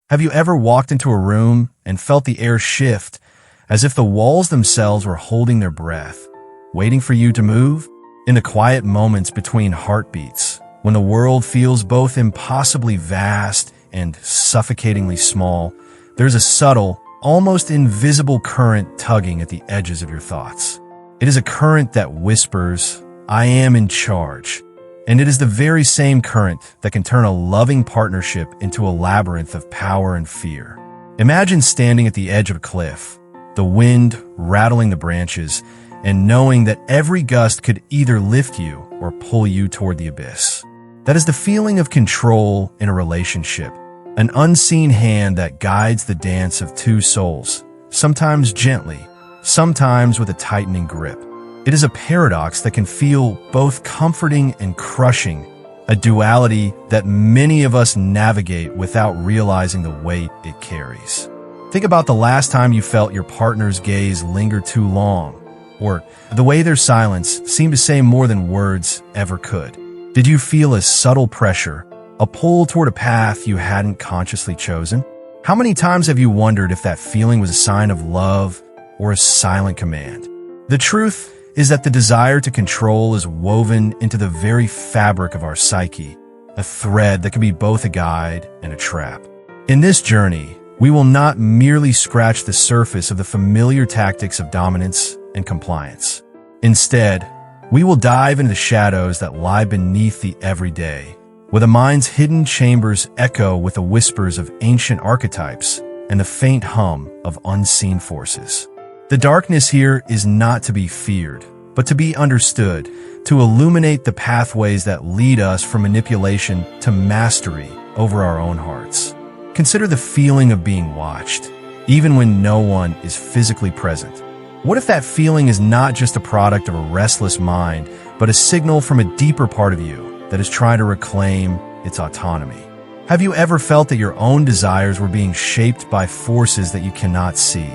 Have you ever walked into a room and felt the air shift, as if the walls themselves were holding their breath, waiting for you to move? In the quiet moments between heartbeats, when the world feels both impossibly vast and suffocatingly small, there's a subtle, almost invisible current tugging at the edges of your thoughts. It is a current that whispers, "I am in charge." And it is the very same current that can turn a loving partnership into a labyrinth of power and fear. Imagine standing at the edge of a cliff, the wind rattling the branches, and knowing that every gust could either lift you or pull you toward the abyss. That is the feeling of control in a relationship, an unseen hand that guides the dance of two souls, sometimes gently, sometimes with a tightening grip. It is a paradox that can feel both comforting and crushing, a duality that many of us navigate without realizing the weight it carries. Think about the last time you felt your partner's gaze linger too long, or the way their silence seemed to say more than words ever could. Did you feel a subtle pressure, a pull toward a path you hadn't consciously chosen? How many times have you wondered if that feeling was a sign of love or a silent command? The truth is that the desire to control is woven into the very fabric of our psyche, a thread that can be both a guide and a trap. In this journey, we will not merely scratch the surface of the familiar tactics of dominance and compliance. Instead, we will dive into the shadows that lie beneath the everyday, where the mind's hidden chambers echo with the whispers of ancient archetypes and the faint hum of unseen forces. The darkness here is not to be feared, but to be understood, to illuminate the pathways that lead us from manipulation to mastery over our own hearts. Consider the feeling of being watched, even when no one is physically present. What if that feeling is not just a product of a restless mind, but a signal from a deeper part of you that is trying to reclaim its autonomy? Have you ever felt that your own desires were being shaped by forces that you cannot see,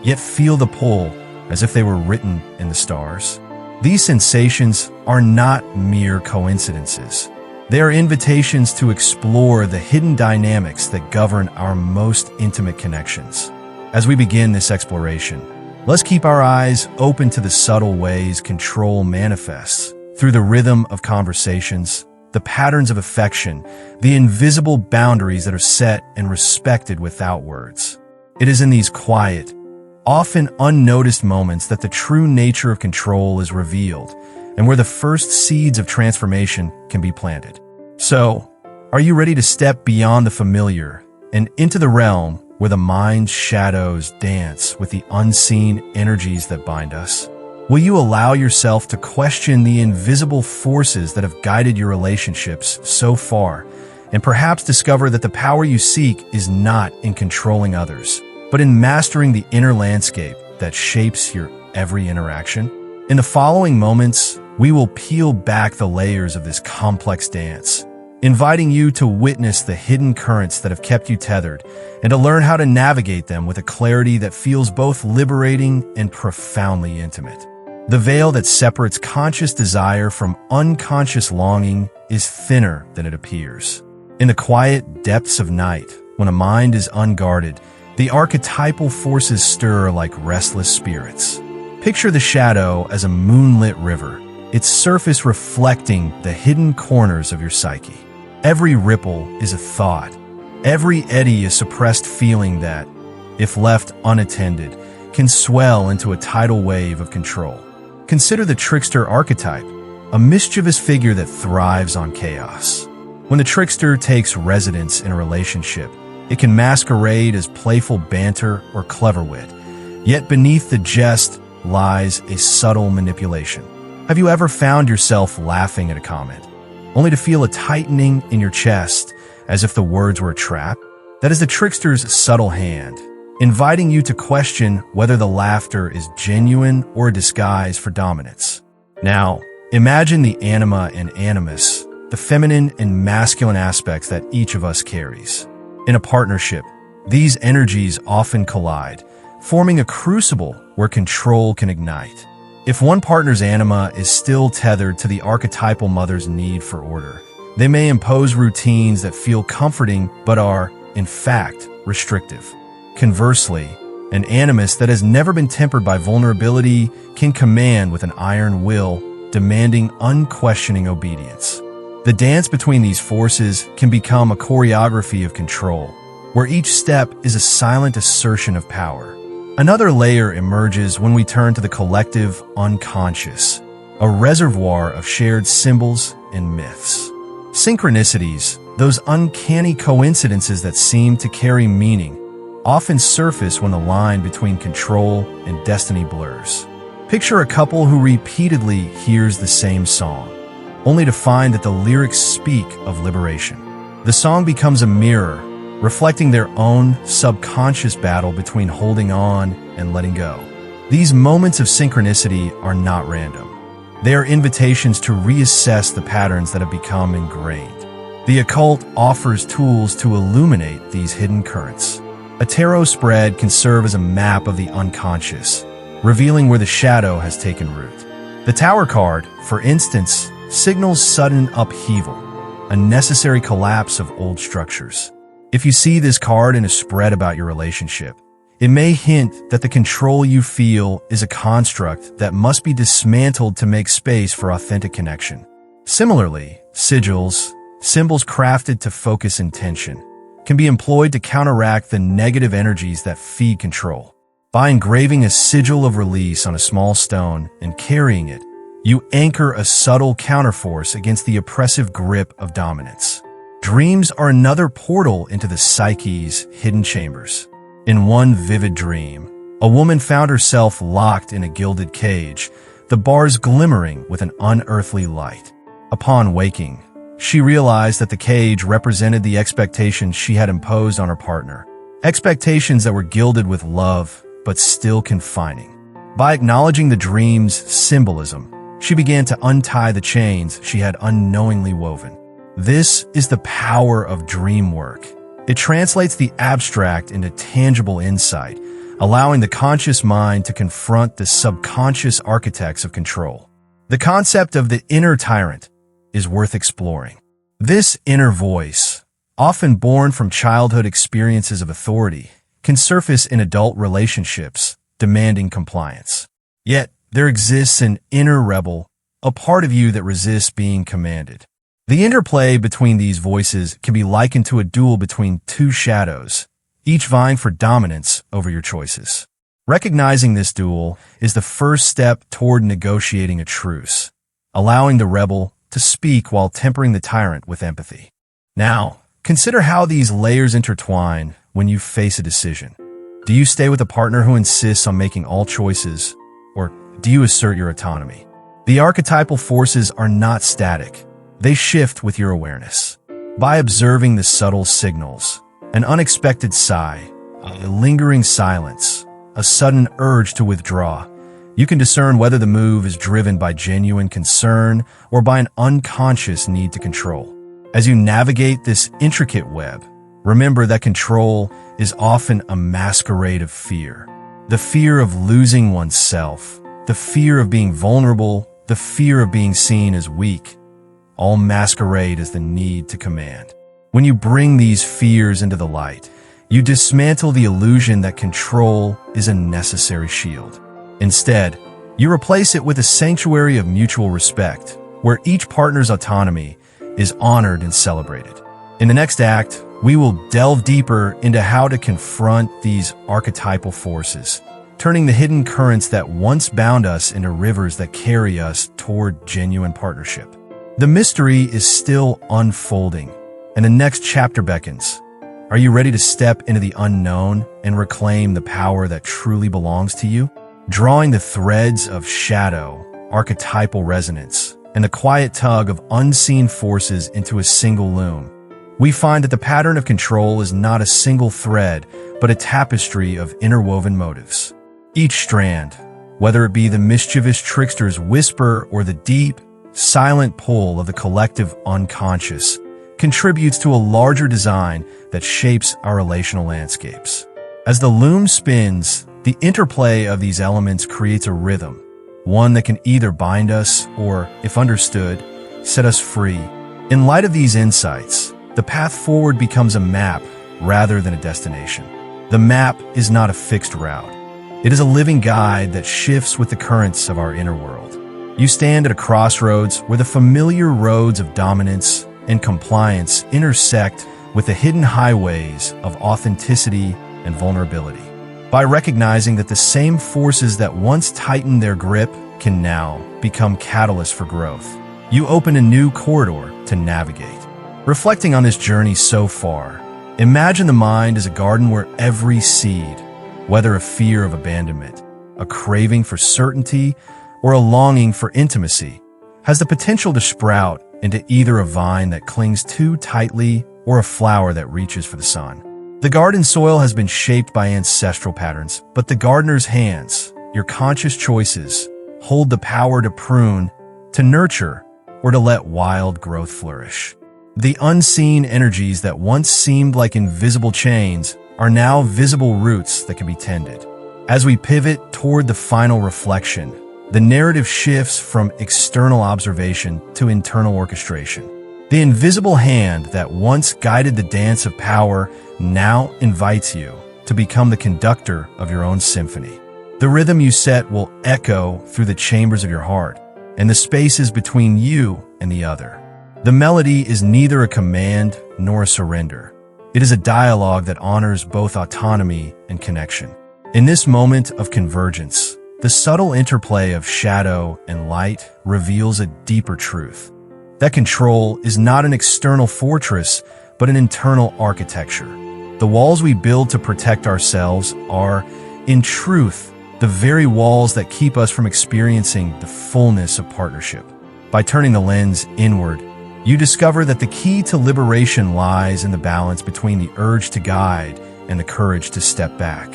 yet feel the pull as if they were written in the stars? These sensations are not mere coincidences. They are invitations to explore the hidden dynamics that govern our most intimate connections. As we begin this exploration, let's keep our eyes open to the subtle ways control manifests through the rhythm of conversations, the patterns of affection, the invisible boundaries that are set and respected without words. It is in these quiet, often unnoticed moments that the true nature of control is revealed and where the first seeds of transformation can be planted. So, are you ready to step beyond the familiar and into the realm where the mind's shadows dance with the unseen energies that bind us? Will you allow yourself to question the invisible forces that have guided your relationships so far, and perhaps discover that the power you seek is not in controlling others, but in mastering the inner landscape that shapes your every interaction? In the following moments, we will peel back the layers of this complex dance, inviting you to witness the hidden currents that have kept you tethered and to learn how to navigate them with a clarity that feels both liberating and profoundly intimate. The veil that separates conscious desire from unconscious longing is thinner than it appears. In the quiet depths of night, when a mind is unguarded, the archetypal forces stir like restless spirits. Picture the shadow as a moonlit river, its surface reflecting the hidden corners of your psyche. Every ripple is a thought, every eddy a suppressed feeling that, if left unattended, can swell into a tidal wave of control. Consider the trickster archetype, a mischievous figure that thrives on chaos. When the trickster takes residence in a relationship, it can masquerade as playful banter or clever wit, yet beneath the jest lies a subtle manipulation. Have you ever found yourself laughing at a comment, only to feel a tightening in your chest as if the words were a trap? That is the trickster's subtle hand, inviting you to question whether the laughter is genuine or a disguise for dominance. Now, imagine the anima and animus, the feminine and masculine aspects that each of us carries. In a partnership, these energies often collide, forming a crucible where control can ignite. If one partner's anima is still tethered to the archetypal mother's need for order, they may impose routines that feel comforting but are in fact, restrictive. Conversely, an animus that has never been tempered by vulnerability can command with an iron will, demanding unquestioning obedience. The dance between these forces can become a choreography of control, where each step is a silent assertion of power. Another layer emerges when we turn to the collective unconscious, a reservoir of shared symbols and myths. Synchronicities, those uncanny coincidences that seem to carry meaning, often surface when the line between control and destiny blurs. Picture a couple who repeatedly hears the same song, only to find that the lyrics speak of liberation. The song becomes a mirror, reflecting their own subconscious battle between holding on and letting go. These moments of synchronicity are not random. They are invitations to reassess the patterns that have become ingrained. The occult offers tools to illuminate these hidden currents. A tarot spread can serve as a map of the unconscious, revealing where the shadow has taken root. The Tower card, for instance, signals sudden upheaval, a necessary collapse of old structures. If you see this card in a spread about your relationship, it may hint that the control you feel is a construct that must be dismantled to make space for authentic connection. Similarly, sigils, symbols crafted to focus intention, can be employed to counteract the negative energies that feed control. By engraving a sigil of release on a small stone and carrying it, you anchor a subtle counterforce against the oppressive grip of dominance. Dreams are another portal into the psyche's hidden chambers. In one vivid dream, a woman found herself locked in a gilded cage, the bars glimmering with an unearthly light. Upon waking, she realized that the cage represented the expectations she had imposed on her partner, expectations that were gilded with love but still confining. By acknowledging the dream's symbolism, she began to untie the chains she had unknowingly woven. This is the power of dream work. It translates the abstract into tangible insight, allowing the conscious mind to confront the subconscious architects of control. The concept of the inner tyrant is worth exploring. This inner voice, often born from childhood experiences of authority, can surface in adult relationships, demanding compliance. Yet, there exists an inner rebel, a part of you that resists being commanded. The interplay between these voices can be likened to a duel between two shadows, each vying for dominance over your choices. Recognizing this duel is the first step toward negotiating a truce, allowing the rebel to speak while tempering the tyrant with empathy. Now, consider how these layers intertwine when you face a decision. Do you stay with a partner who insists on making all choices, or do you assert your autonomy? The archetypal forces are not static. They shift with your awareness. By observing the subtle signals, an unexpected sigh, a lingering silence, a sudden urge to withdraw, you can discern whether the move is driven by genuine concern or by an unconscious need to control. As you navigate this intricate web, remember that control is often a masquerade of fear. The fear of losing oneself, the fear of being vulnerable, the fear of being seen as weak, all masquerade as the need to command. When you bring these fears into the light, you dismantle the illusion that control is a necessary shield. Instead, you replace it with a sanctuary of mutual respect, where each partner's autonomy is honored and celebrated. In the next act, we will delve deeper into how to confront these archetypal forces, turning the hidden currents that once bound us into rivers that carry us toward genuine partnership. The mystery is still unfolding, and the next chapter beckons. Are you ready to step into the unknown and reclaim the power that truly belongs to you? Drawing the threads of shadow, archetypal resonance, and the quiet tug of unseen forces into a single loom, we find that the pattern of control is not a single thread, but a tapestry of interwoven motives. Each strand, whether it be the mischievous trickster's whisper or the deep, silent pull of the collective unconscious, contributes to a larger design that shapes our relational landscapes. As the loom spins, the interplay of these elements creates a rhythm, one that can either bind us or, if understood, set us free. In light of these insights, the path forward becomes a map rather than a destination. The map is not a fixed route. It is a living guide that shifts with the currents of our inner world. You stand at a crossroads where the familiar roads of dominance and compliance intersect with the hidden highways of authenticity and vulnerability. By recognizing that the same forces that once tightened their grip can now become catalysts for growth, you open a new corridor to navigate. Reflecting on this journey so far, imagine the mind as a garden where every seed, whether a fear of abandonment, a craving for certainty, or a longing for intimacy, has the potential to sprout into either a vine that clings too tightly or a flower that reaches for the sun. The garden soil has been shaped by ancestral patterns, but the gardener's hands, your conscious choices, hold the power to prune, to nurture, or to let wild growth flourish. The unseen energies that once seemed like invisible chains are now visible roots that can be tended. As we pivot toward the final reflection, the narrative shifts from external observation to internal orchestration. The invisible hand that once guided the dance of power now invites you to become the conductor of your own symphony. The rhythm you set will echo through the chambers of your heart and the spaces between you and the other. The melody is neither a command nor a surrender. It is a dialogue that honors both autonomy and connection. In this moment of convergence, the subtle interplay of shadow and light reveals a deeper truth. That control is not an external fortress, but an internal architecture. The walls we build to protect ourselves are, in truth, the very walls that keep us from experiencing the fullness of partnership. By turning the lens inward, you discover that the key to liberation lies in the balance between the urge to guide and the courage to step back.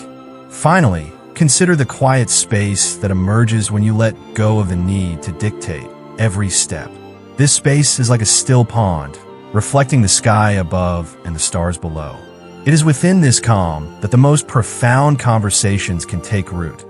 Finally, consider the quiet space that emerges when you let go of the need to dictate every step. This space is like a still pond, reflecting the sky above and the stars below. It is within this calm that the most profound conversations can take root.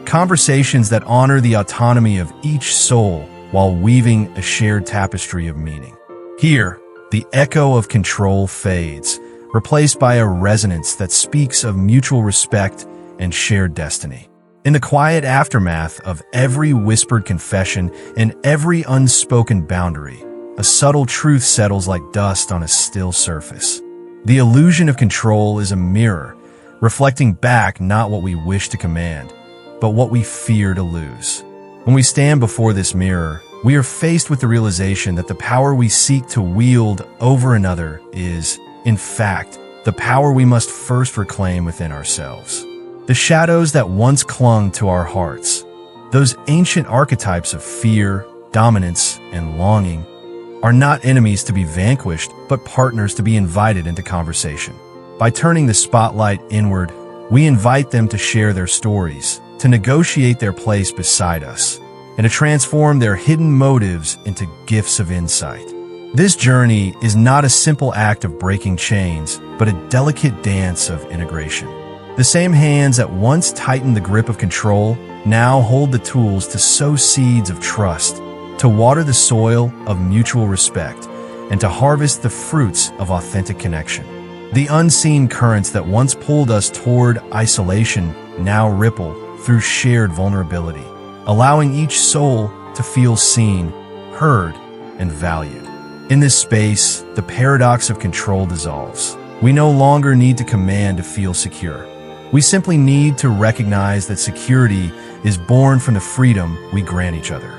Conversations that honor the autonomy of each soul while weaving a shared tapestry of meaning. Here, the echo of control fades, replaced by a resonance that speaks of mutual respect and shared destiny. In the quiet aftermath of every whispered confession and every unspoken boundary, a subtle truth settles like dust on a still surface. The illusion of control is a mirror, reflecting back not what we wish to command, but what we fear to lose. When we stand before this mirror, we are faced with the realization that the power we seek to wield over another is, in fact, the power we must first reclaim within ourselves. The shadows that once clung to our hearts, those ancient archetypes of fear, dominance, and longing, are not enemies to be vanquished, but partners to be invited into conversation. By turning the spotlight inward, we invite them to share their stories, to negotiate their place beside us, and to transform their hidden motives into gifts of insight. This journey is not a simple act of breaking chains, but a delicate dance of integration. The same hands that once tightened the grip of control now hold the tools to sow seeds of trust, to water the soil of mutual respect, and to harvest the fruits of authentic connection. The unseen currents that once pulled us toward isolation now ripple through shared vulnerability, allowing each soul to feel seen, heard, and valued. In this space, the paradox of control dissolves. We no longer need to command to feel secure. We simply need to recognize that security is born from the freedom we grant each other.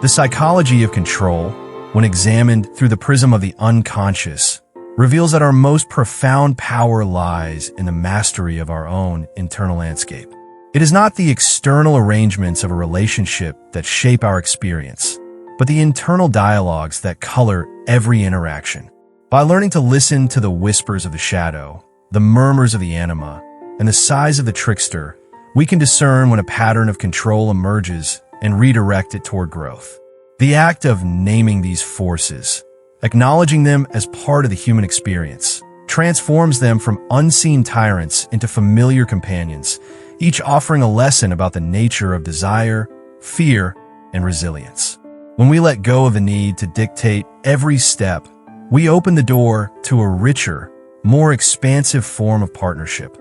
The psychology of control, when examined through the prism of the unconscious, reveals that our most profound power lies in the mastery of our own internal landscape. It is not the external arrangements of a relationship that shape our experience, but the internal dialogues that color every interaction. By learning to listen to the whispers of the shadow, the murmurs of the anima, and the sighs of the trickster, we can discern when a pattern of control emerges and redirect it toward growth. The act of naming these forces, acknowledging them as part of the human experience, transforms them from unseen tyrants into familiar companions, each offering a lesson about the nature of desire, fear, and resilience. When we let go of the need to dictate every step, we open the door to a richer, more expansive form of partnership,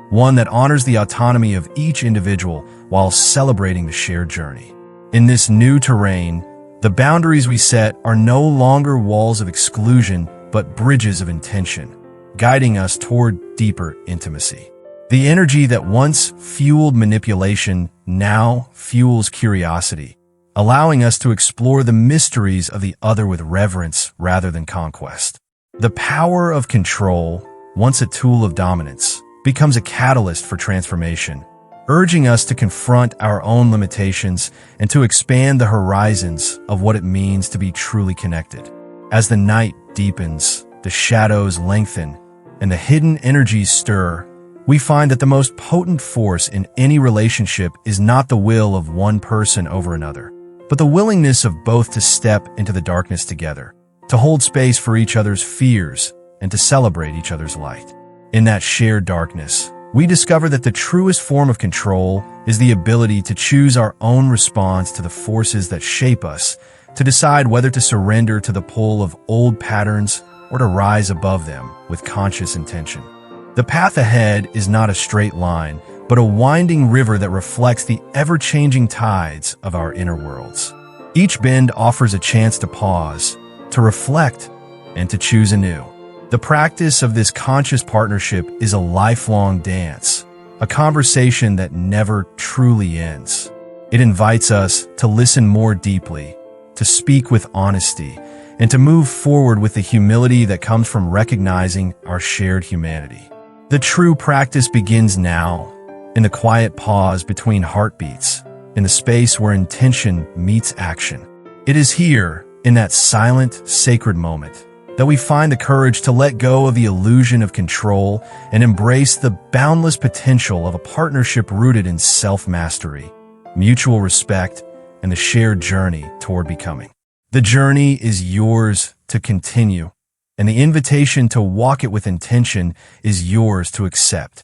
one that honors the autonomy of each individual while celebrating the shared journey. In this new terrain, the boundaries we set are no longer walls of exclusion, but bridges of intention, guiding us toward deeper intimacy. The energy that once fueled manipulation now fuels curiosity, allowing us to explore the mysteries of the other with reverence rather than conquest. The power of control, once a tool of dominance, becomes a catalyst for transformation, urging us to confront our own limitations and to expand the horizons of what it means to be truly connected. As the night deepens, the shadows lengthen, and the hidden energies stir, we find that the most potent force in any relationship is not the will of one person over another, but the willingness of both to step into the darkness together, to hold space for each other's fears, and to celebrate each other's light. In that shared darkness, we discover that the truest form of control is the ability to choose our own response to the forces that shape us, to decide whether to surrender to the pull of old patterns or to rise above them with conscious intention. The path ahead is not a straight line, but a winding river that reflects the ever-changing tides of our inner worlds. Each bend offers a chance to pause, to reflect, and to choose anew. The practice of this conscious partnership is a lifelong dance, a conversation that never truly ends. It invites us to listen more deeply, to speak with honesty, and to move forward with the humility that comes from recognizing our shared humanity. The true practice begins now, in the quiet pause between heartbeats, in the space where intention meets action. It is here, in that silent, sacred moment, that we find the courage to let go of the illusion of control and embrace the boundless potential of a partnership rooted in self-mastery, mutual respect, and the shared journey toward becoming. The journey is yours to continue, and the invitation to walk it with intention is yours to accept.